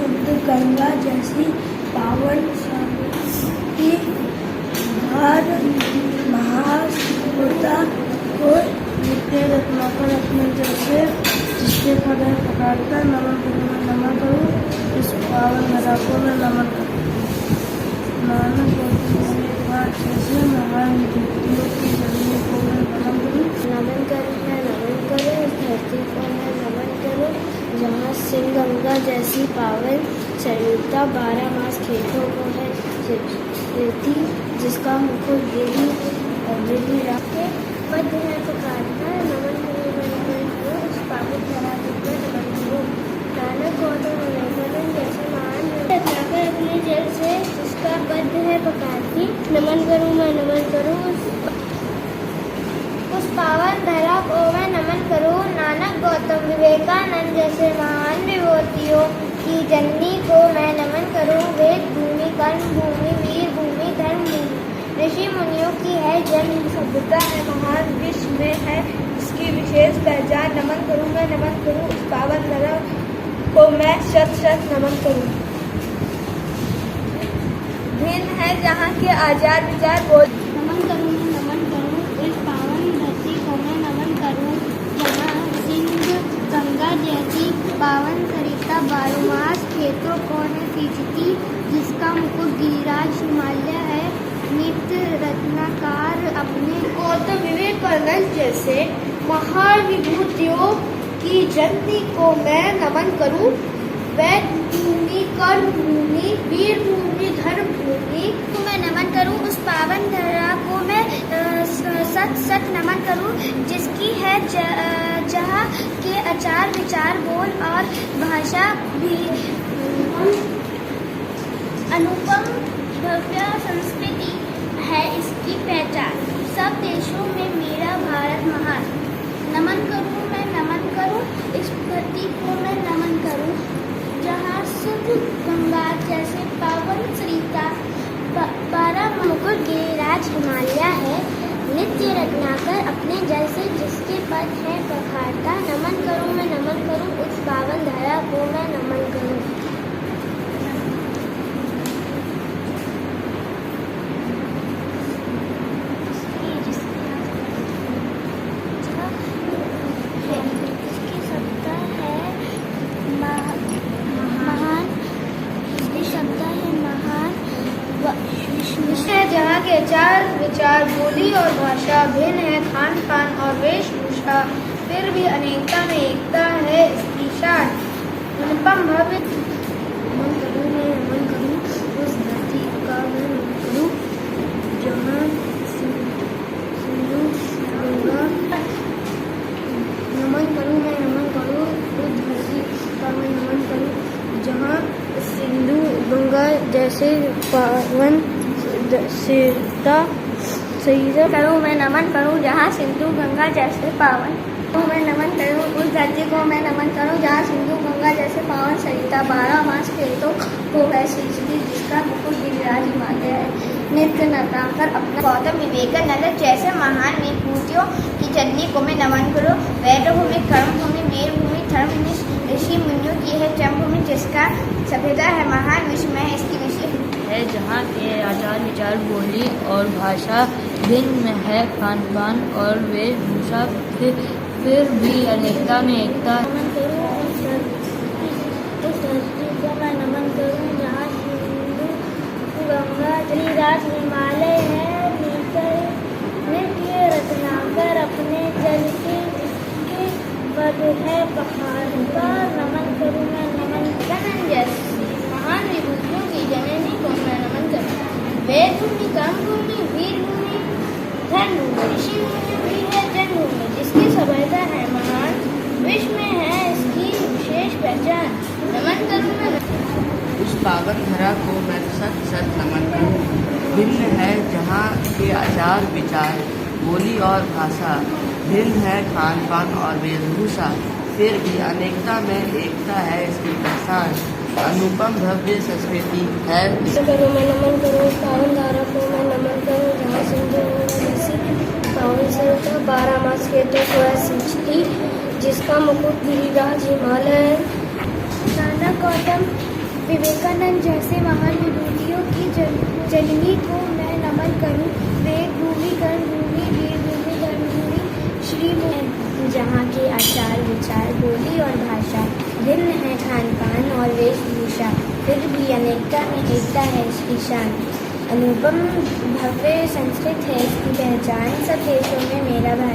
शुद्ध गंगा जैसी पावन सरस्वती हर महास्फुरता को नित्य रत्नाकर अपने जैसे जिसके पदर पकड़कर नमन करूँ इस पावन धरा को मैं नमन करूँ। नानक जैसे महान विभूतियों की जननी को मैं नमन करूँ। नमन करूँ मैं नमन करूँ इस धरती को मैं नमन करूँ जहाँ सिंह गंगा जैसी पावन सरिता 12 मास खेतों को है रहती जिसका मुकुट गिरी के पद है पुकारता नमन करूँ मैं नमन करूँ इस पावन धरा को मैं नमन करूँ। नानक गौतम नंदन जैसे महान रत्नाकर अपने जल से जिसका पद है पुकारती नमन करूँ मैं नमन करूँ उस पावन धरा को मैं नमन करूँ। नानक गौतम विवेकानंद जैसे महान विभूतियों की जननी को मैं नमन करूँ। वेद भूमि कर्म भूमि वीर भूमि धर्म भूमि ऋषि मुनियों की है जन्म सभ्यता है महान विश्व में है इसकी विशेष पहचान नमन करूँ मैं नमन करूँ उस पावन धरा को मैं शत शत नमन करूँ। भिन्न है जहाँ के आचार विचार बोध नमन करूँ मैं नमन करूँ इस पावन धरती को मैं नमन करूँ जहाँ सिंध गंगा जैसी पावन सरिता 12 मास खेतों को है सींचती जिसका मुकुट गिरिराज हिमालय है नित्य रत्नाकार अपने गौतम विवेकानंद जैसे महान विभूतियों की जननी को मैं नमन करूं। वैद भूमि कर्म भूमि वीर भूमि धर्म भूमि को मैं नमन करूं उस पावन धरा को मैं सत सत नमन करूं जिसकी है जहाँ के आचार विचार बोल और भाषा भी अनुपम भव्य संस्कृति है इसकी पहचान। सब देशों में मेरा भारत महान नमन करूं मैं नमन करूं इस धरती को मैं नमन करूं जहाँ शुद्ध गंगा जैसे पावन सरिता 12 मुकुट गिरिराज हिमालय है नित्य रत्नाकर अपने जैसे जिसके पद है पखारता नमन करूं मैं नमन करूं उस पावन धरा को मैं नमन करूं। जहाँ के आचार विचार बोली और भाषा भिन्न है खान पान और वेशभूषा फिर भी अनेकता में एकता है इसकी शान। अनुपम भव्य नमन करूँ मैं नमन करूँ उस धरती का मैं नमन करूँ जहाँ सिंधु गंगा नमन करूँ मैं नमन करूँ उस धरती का मैं नमन करूँ जहाँ सिंधु गंगा जैसे पावन सरिता करूँ मैं नमन करूँ जहाँ सिंधु गंगा जैसे पावन मैं नमन करूँ उस धरती को मैं नमन करूँ जहाँ सिंधु गंगा जैसे पावन सरिता 12 मास खेतों को है सींचती जिसका मुकुट गिरिराज हिमालय है नित्य रत्नाकर अपना। गौतम विवेकानंद जैसे महान विभूतियों की जननी को मैं नमन करूँ। वैद भूमि कर्म भूमि वीर भूमि धर्म भूमि ऋषि मुनियों की है जन्म भूमि जिसका सभ्यता है महान विश्व में है इसकी विशेष है जहाँ के आचार विचार बोली और भाषा भिन्न है खान पान और वेशभूषा फिर भी अनेकता में एकता। नमन करूँ उस धरती को मैं नमन करूँ जहाँ सिंधु गंगा गिरिराज हिमालय है नित्य रत्नाकर अपने जल के जिसके पद है पहाड़ता नमन करूँ मैं नमन करूँ जैसी महान विभूतियों की जननी को मैं नमन करूँ। वेद भूमि कर्म भूमि वीर भूमि धर्म भूमि ऋषि मुनि भी है जन्म भूमि जिसकी सभ्यता है महान विश्व में है इसकी विशेष पहचान। नमन करूँ मैं उस पावन धरा को मैं सत सत नमन करूँ। भिन्न है जहाँ के आचार विचार बोली और भाषा भिन्न है खान पान और वेशभूषा फिर भी अनेकता में एकता है इसकी पहचान। अनुपम भव्य संस्कृति है। करूँ मैं नमन करूँ पावन धारा को मैं नमन करूँ जहाँ सिंधु जैसी पावन सरिता 12 मास खेतों को है सींचती जिसका मुकुट गिरिराज हिमालय है। नानक गौतम विवेकानंद जैसे महान विभूतियों की जननी को मैं नमन करूं। वेद भूमि कर्मभूमि वीर भूमि धर्मभूमि श्री भूमि, जहाँ के आचार विचार बोली और भाषा भिन्न है, खान पान और वेशभूषा फिर भी अनेकता में एकता है इसकी शान। अनुपम भव्य संस्कृत है इसकी पहचान, सब देशों में मेरा भाई